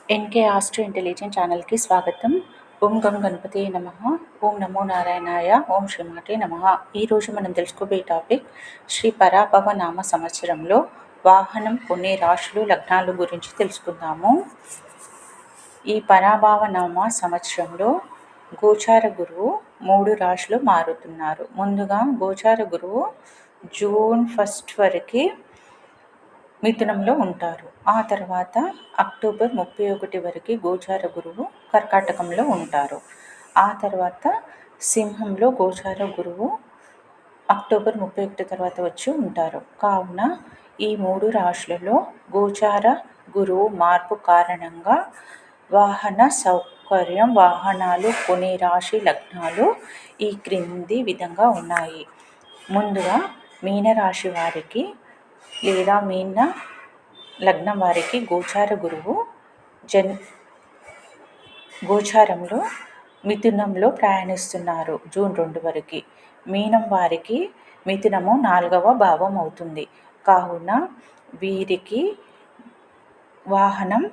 NK astro intelligent ఛానల్కి స్వాగతం. ఓం గం గణపతి నమః. ఓం నమో నారాయణాయ. ఓం శ్రీమాతే నమః. ఈరోజు మనం తెలుసుకోబోయే టాపిక్ శ్రీ పరాభవ నామ సంవత్సరంలో వాహనం కొన్ని రాశులు లగ్నాలు గురించి తెలుసుకుందాము. ఈ పరాభవ నామ సంవత్సరంలో గోచార గురువు 3 రాశులు మారుతున్నారు. ముందుగా గోచార గురువు జూన్ 1 వరకు మిథునంలో ఉంటారు. ఆ తర్వాత అక్టోబర్ 31 వరకు గోచార గురువు కర్కాటకంలో ఉంటారు. ఆ తర్వాత సింహంలో గోచార గురువు అక్టోబర్ 31 తర్వాత వచ్చి ఉంటారు. కావున ఈ 3 రాశులలో గోచార గురువు మార్పు కారణంగా వాహన సౌకర్యం, వాహనాలు కొనే రాశి లగ్నాలు ఈ క్రింది విధంగా ఉన్నాయి. ముందుగా మీనరాశి వారికి లేదా మీన లగ్నం వారికి గోచార గురువు గోచారంలో మిథునంలో ప్రయాణిస్తున్నారు జూన్ 2 వరకు. మీనం వారికి మిథునము 4వ భావం అవుతుంది. కావున వీరికి వాహనం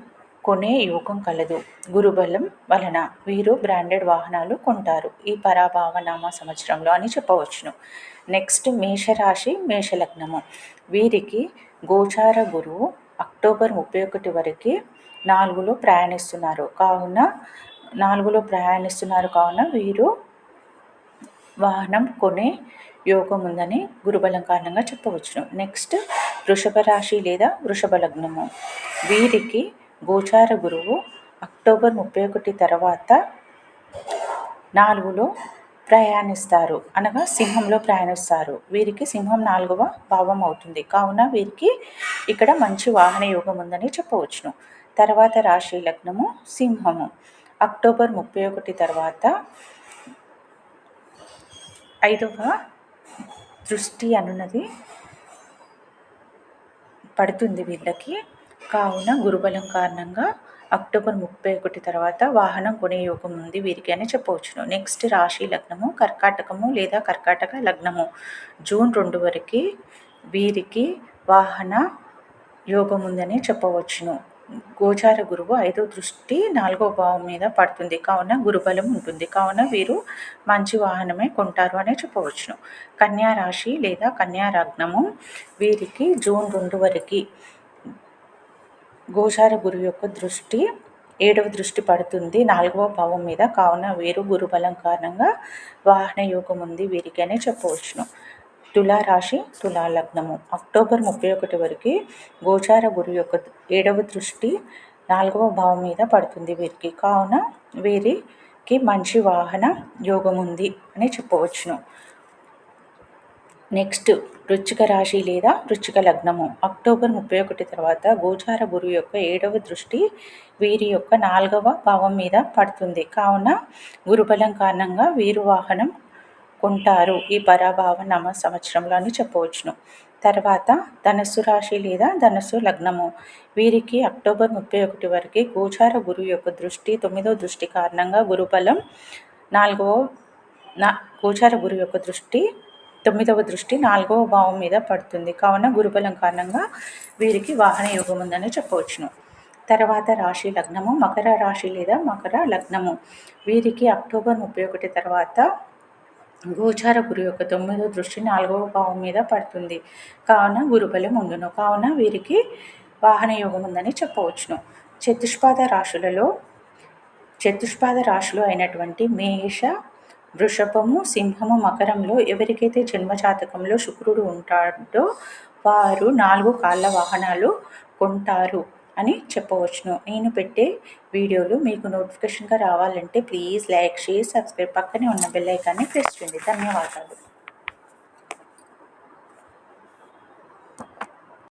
కొనే యోగం కలదు. గురుబలం వలన వీరు బ్రాండెడ్ వాహనాలు కొంటారు ఈ పరాభవ నామ సంవత్సరంలో అని చెప్పవచ్చును. నెక్స్ట్ మేషరాశి మేషలగ్నము. వీరికి గోచార గురువు అక్టోబర్ 31 వరకు 4లో ప్రయాణిస్తున్నారు. కావున వీరు వాహనం కొనే యోగం ఉందని గురుబలం కారణంగా చెప్పవచ్చును. నెక్స్ట్ వృషభ రాశి లేదా వృషభ లగ్నము. వీరికి గోచార గురువు అక్టోబర్ 31 తర్వాత 4లో ప్రయాణిస్తారు, అనగా సింహంలో ప్రయాణిస్తారు. వీరికి సింహం 4వ భావం అవుతుంది. కావున వీరికి ఇక్కడ మంచి వాహన యోగం ఉందని చెప్పవచ్చును. తర్వాత రాశి లగ్నము సింహము. అక్టోబర్ 31 తర్వాత 5వ దృష్టి అనున్నది పడుతుంది వీళ్ళకి. కావున గురుబలం కారణంగా అక్టోబర్ 31 తర్వాత వాహనం కొనే యోగం ఉంది వీరికి అని చెప్పవచ్చును. నెక్స్ట్ రాశి లగ్నము కర్కాటకము లేదా కర్కాటక లగ్నము. జూన్ 2 వరకు వీరికి వాహన యోగం ఉందని చెప్పవచ్చును. గోచార గురువు 5వ దృష్టి 4వ భావం మీద పడుతుంది. కావున గురుబలం ఉంటుంది. కావున వీరు మంచి వాహనమే కొంటారు అని చెప్పవచ్చును. కన్యా రాశి లేదా కన్యా లగ్నము. వీరికి జూన్ 2 వరకు గోచార గురువు యొక్క దృష్టి 7వ దృష్టి పడుతుంది 4వ భావం మీద. కావున వీరు గురుబలం కారణంగా వాహన యోగం ఉంది వీరికి అని చెప్పవచ్చును. తులారాశి తులా లగ్నము. అక్టోబర్ 31 వరకు గోచార గురువు యొక్క 7వ దృష్టి 4వ భావం మీద పడుతుంది వీరికి. కావున వీరికి మంచి వాహన యోగం ఉంది అని చెప్పవచ్చును. నెక్స్ట్ వృశ్చిక రాశి లేదా వృశ్చిక లగ్నము. అక్టోబర్ 31 తర్వాత గోచార గురువు యొక్క 7వ దృష్టి వీరి యొక్క 4వ భావం మీద పడుతుంది. కావున గురుబలం కారణంగా వీరు వాహనం కొంటారు ఈ పరాభవ నామ సంవత్సరంలో అని చెప్పవచ్చును. తర్వాత ధనస్సు రాశి లేదా ధనస్సు లగ్నము. వీరికి అక్టోబర్ 31 వరకు గోచార గురువు యొక్క దృష్టి 9వ దృష్టి కారణంగా గురుబలం గోచార గురువు యొక్క దృష్టి 9వ దృష్టి 4వ భావం మీద పడుతుంది. కావున గురుబలం కారణంగా వీరికి వాహన యోగం ఉందని చెప్పవచ్చును. తర్వాత రాశి లగ్నము మకర రాశి లేదా మకర లగ్నము. వీరికి అక్టోబర్ 31 తర్వాత గోచార గురు యొక్క 9వ దృష్టి 4వ భావం మీద పడుతుంది. కావున గురుబలం ఉండును. కావున వీరికి వాహన యోగం ఉందని చెప్పవచ్చును. చతుష్పాద రాశులు అయినటువంటి మేష, వృషభము, సింహము, మకరంలో ఎవరికైతే జన్మజాతకంలో శుక్రుడు ఉంటాడో వారు 4 కాళ్ళ వాహనాలు కొంటారు అని చెప్పవచ్చును. నేను పెట్టే వీడియోలు మీకు నోటిఫికేషన్గా రావాలంటే ప్లీజ్ లైక్, షేర్, సబ్స్క్రైబ్, పక్కనే ఉన్న బెల్ ఐకాన్ని ప్రెస్ చేయండి. ధన్యవాదాలు.